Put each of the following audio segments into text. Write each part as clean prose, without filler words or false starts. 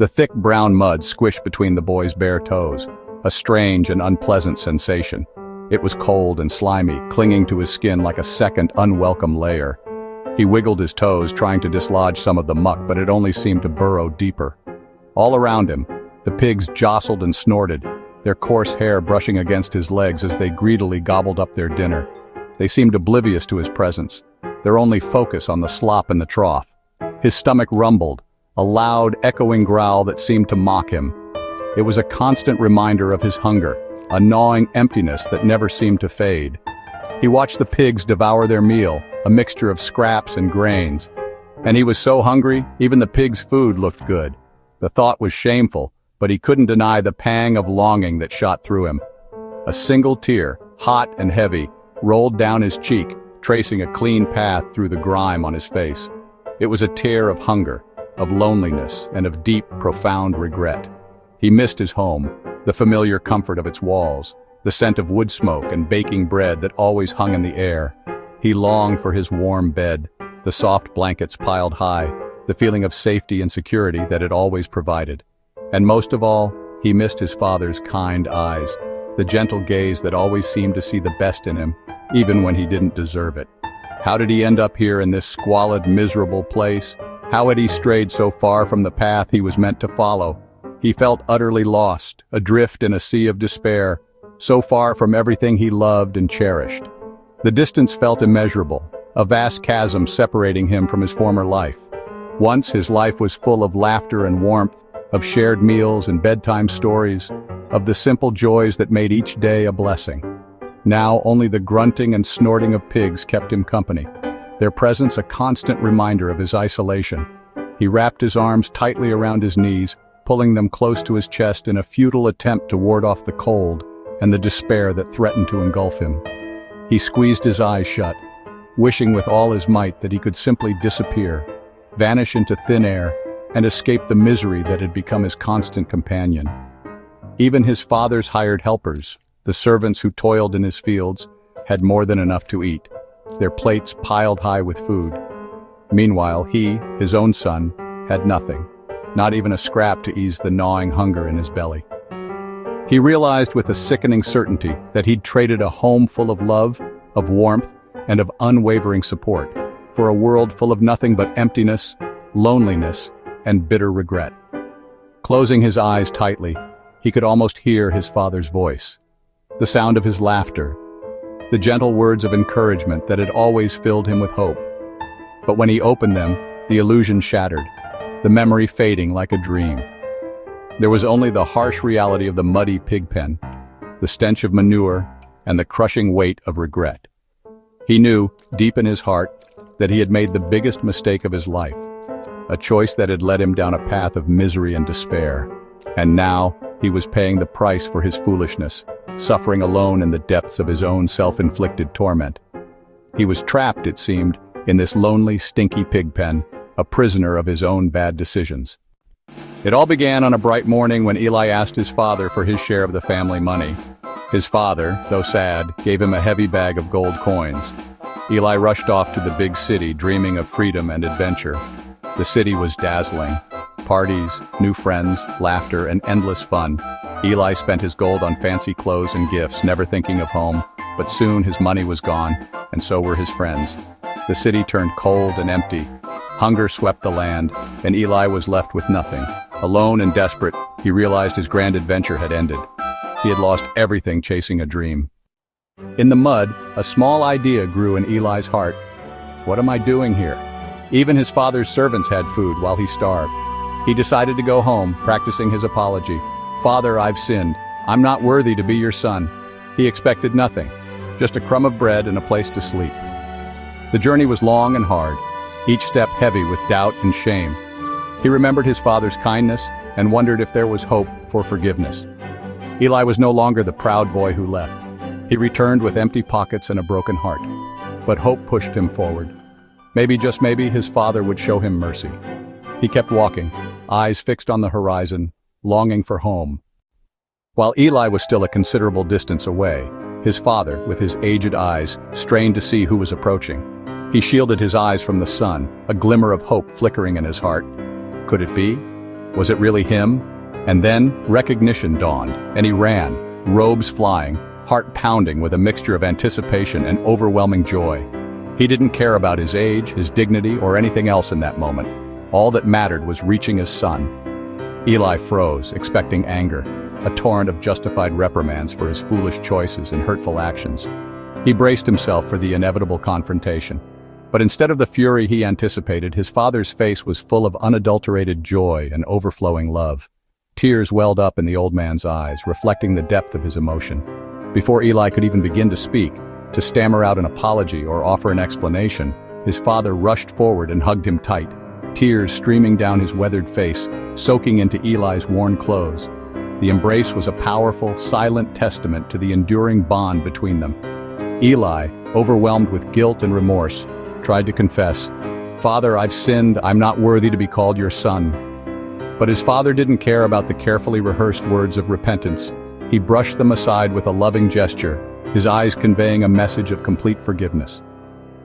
The thick brown mud squished between the boy's bare toes, a strange and unpleasant sensation. It was cold and slimy, clinging to his skin like a second, unwelcome layer. He wiggled his toes, trying to dislodge some of the muck, but it only seemed to burrow deeper. All around him, the pigs jostled and snorted, their coarse hair brushing against his legs as they greedily gobbled up their dinner. They seemed oblivious to his presence, their only focus on the slop in the trough. His stomach rumbled, a loud, echoing growl that seemed to mock him. It was a constant reminder of his hunger, a gnawing emptiness that never seemed to fade. He watched the pigs devour their meal, a mixture of scraps and grains. And he was so hungry, even the pigs' food looked good. The thought was shameful, but he couldn't deny the pang of longing that shot through him. A single tear, hot and heavy, rolled down his cheek, tracing a clean path through the grime on his face. It was a tear of hunger, of loneliness, and of deep, profound regret. He missed his home, the familiar comfort of its walls, the scent of wood smoke and baking bread that always hung in the air. He longed for his warm bed, the soft blankets piled high, the feeling of safety and security that it always provided. And most of all, he missed his father's kind eyes, the gentle gaze that always seemed to see the best in him, even when he didn't deserve it. How did he end up here in this squalid, miserable place? How had he strayed so far from the path he was meant to follow? He felt utterly lost, adrift in a sea of despair, so far from everything he loved and cherished. The distance felt immeasurable, a vast chasm separating him from his former life. Once his life was full of laughter and warmth, of shared meals and bedtime stories, of the simple joys that made each day a blessing. Now only the grunting and snorting of pigs kept him company, their presence a constant reminder of his isolation. He wrapped his arms tightly around his knees, pulling them close to his chest in a futile attempt to ward off the cold and the despair that threatened to engulf him. He squeezed his eyes shut, wishing with all his might that he could simply disappear, vanish into thin air, and escape the misery that had become his constant companion. Even his father's hired helpers, the servants who toiled in his fields, had more than enough to eat, their plates piled high with food. Meanwhile, he, his own son, had nothing, not even a scrap to ease the gnawing hunger in his belly. He realized with a sickening certainty that he'd traded a home full of love, of warmth, and of unwavering support for a world full of nothing but emptiness, loneliness, and bitter regret. Closing his eyes tightly, he could almost hear his father's voice, the sound of his laughter, the gentle words of encouragement that had always filled him with hope. But when he opened them, the illusion shattered, the memory fading like a dream. There was only the harsh reality of the muddy pig pen, the stench of manure, and the crushing weight of regret. He knew, deep in his heart, that he had made the biggest mistake of his life, a choice that had led him down a path of misery and despair. And now, he was paying the price for his foolishness, suffering alone in the depths of his own self-inflicted torment. He was trapped, it seemed, in this lonely, stinky pig pen, a prisoner of his own bad decisions. It all began on a bright morning when Eli asked his father for his share of the family money. His father, though sad, gave him a heavy bag of gold coins. Eli rushed off to the big city, dreaming of freedom and adventure. The city was dazzling. Parties, new friends, laughter, and endless fun. Eli spent his gold on fancy clothes and gifts, never thinking of home, but soon his money was gone, and so were his friends. The city turned cold and empty. Hunger swept the land, and Eli was left with nothing. Alone and desperate, he realized his grand adventure had ended. He had lost everything chasing a dream. In the mud, a small idea grew in Eli's heart. What am I doing here? Even his father's servants had food while he starved. He decided to go home, practicing his apology. Father, I've sinned. I'm not worthy to be your son. He expected nothing, just a crumb of bread and a place to sleep. The journey was long and hard, each step heavy with doubt and shame. He remembered his father's kindness and wondered if there was hope for forgiveness. Eli was no longer the proud boy who left. He returned with empty pockets and a broken heart. But hope pushed him forward. Maybe, just maybe, his father would show him mercy. He kept walking, eyes fixed on the horizon, longing for home. While Eli was still a considerable distance away, his father, with his aged eyes, strained to see who was approaching. He shielded his eyes from the sun, a glimmer of hope flickering in his heart. Could it be? Was it really him? And then recognition dawned, and he ran, robes flying, heart pounding with a mixture of anticipation and overwhelming joy. He didn't care about his age, his dignity, or anything else in that moment. All that mattered was reaching his son. Eli froze, expecting anger, a torrent of justified reprimands for his foolish choices and hurtful actions. He braced himself for the inevitable confrontation. But instead of the fury he anticipated, his father's face was full of unadulterated joy and overflowing love. Tears welled up in the old man's eyes, reflecting the depth of his emotion. Before Eli could even begin to speak, to stammer out an apology or offer an explanation, his father rushed forward and hugged him tight, tears streaming down his weathered face, soaking into Eli's worn clothes. The embrace was a powerful, silent testament to the enduring bond between them. Eli, overwhelmed with guilt and remorse, tried to confess, "Father, I've sinned, I'm not worthy to be called your son." But his father didn't care about the carefully rehearsed words of repentance. He brushed them aside with a loving gesture, his eyes conveying a message of complete forgiveness.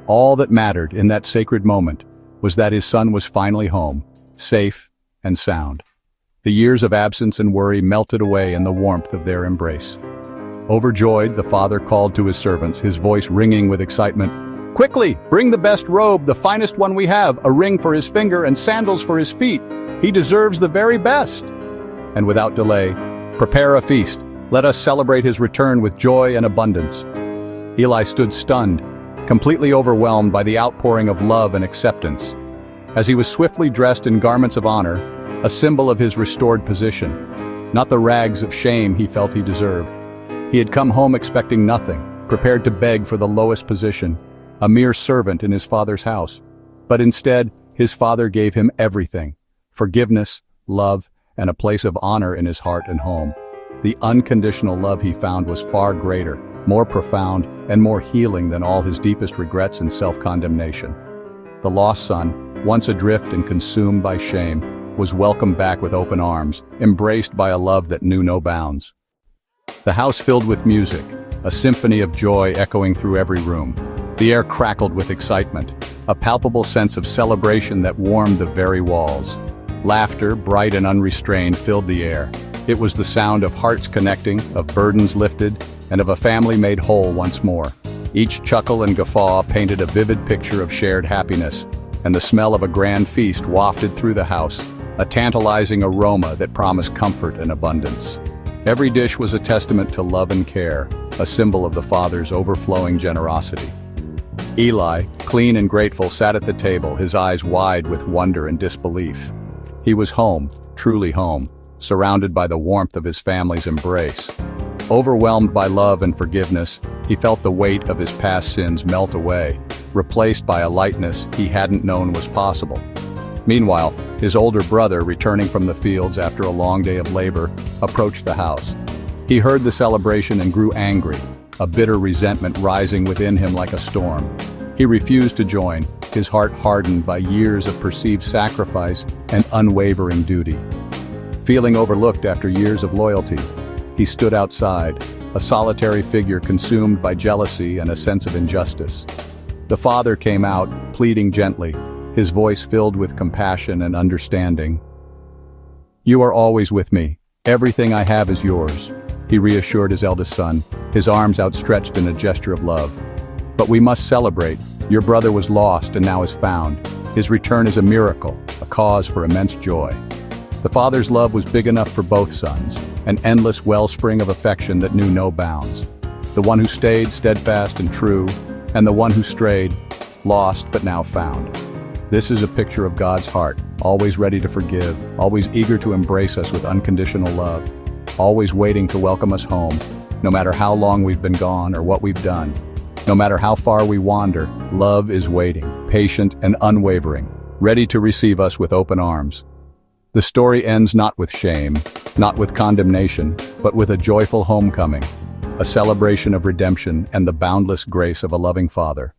All that mattered in that sacred moment was that his son was finally home, safe and sound. The years of absence and worry melted away in the warmth of their embrace. Overjoyed, the father called to his servants, his voice ringing with excitement, "Quickly, bring the best robe, the finest one we have, a ring for his finger and sandals for his feet. He deserves the very best." And without delay, "Prepare a feast. Let us celebrate his return with joy and abundance." Eli stood stunned, completely overwhelmed by the outpouring of love and acceptance. As he was swiftly dressed in garments of honor, a symbol of his restored position, not the rags of shame he felt he deserved. He had come home expecting nothing, prepared to beg for the lowest position, a mere servant in his father's house. But instead, his father gave him everything: forgiveness, love, and a place of honor in his heart and home. The unconditional love he found was far greater, more profound, and more healing than all his deepest regrets and self-condemnation. The lost son, once adrift and consumed by shame, was welcomed back with open arms, embraced by a love that knew no bounds. The house filled with music, a symphony of joy echoing through every room. The air crackled with excitement, a palpable sense of celebration that warmed the very walls. Laughter, bright and unrestrained, filled the air. It was the sound of hearts connecting, of burdens lifted, and of a family made whole once more. Each chuckle and guffaw painted a vivid picture of shared happiness, and the smell of a grand feast wafted through the house, a tantalizing aroma that promised comfort and abundance. Every dish was a testament to love and care, a symbol of the father's overflowing generosity. Eli, clean and grateful, sat at the table, his eyes wide with wonder and disbelief. He was home, truly home, surrounded by the warmth of his family's embrace. Overwhelmed by love and forgiveness, he felt the weight of his past sins melt away, replaced by a lightness he hadn't known was possible. Meanwhile, his older brother, returning from the fields after a long day of labor, approached the house. He heard the celebration and grew angry, a bitter resentment rising within him like a storm. He refused to join, his heart hardened by years of perceived sacrifice and unwavering duty. Feeling overlooked after years of loyalty, he stood outside, a solitary figure consumed by jealousy and a sense of injustice. The father came out, pleading gently, his voice filled with compassion and understanding. "You are always with me. Everything I have is yours," he reassured his eldest son, his arms outstretched in a gesture of love. "But we must celebrate. Your brother was lost and now is found. His return is a miracle, a cause for immense joy." The father's love was big enough for both sons, an endless wellspring of affection that knew no bounds. The one who stayed steadfast and true, and the one who strayed, lost but now found. This is a picture of God's heart, always ready to forgive, always eager to embrace us with unconditional love, always waiting to welcome us home, no matter how long we've been gone or what we've done. No matter how far we wander, love is waiting, patient and unwavering, ready to receive us with open arms. The story ends not with shame, not with condemnation, but with a joyful homecoming, a celebration of redemption and the boundless grace of a loving Father.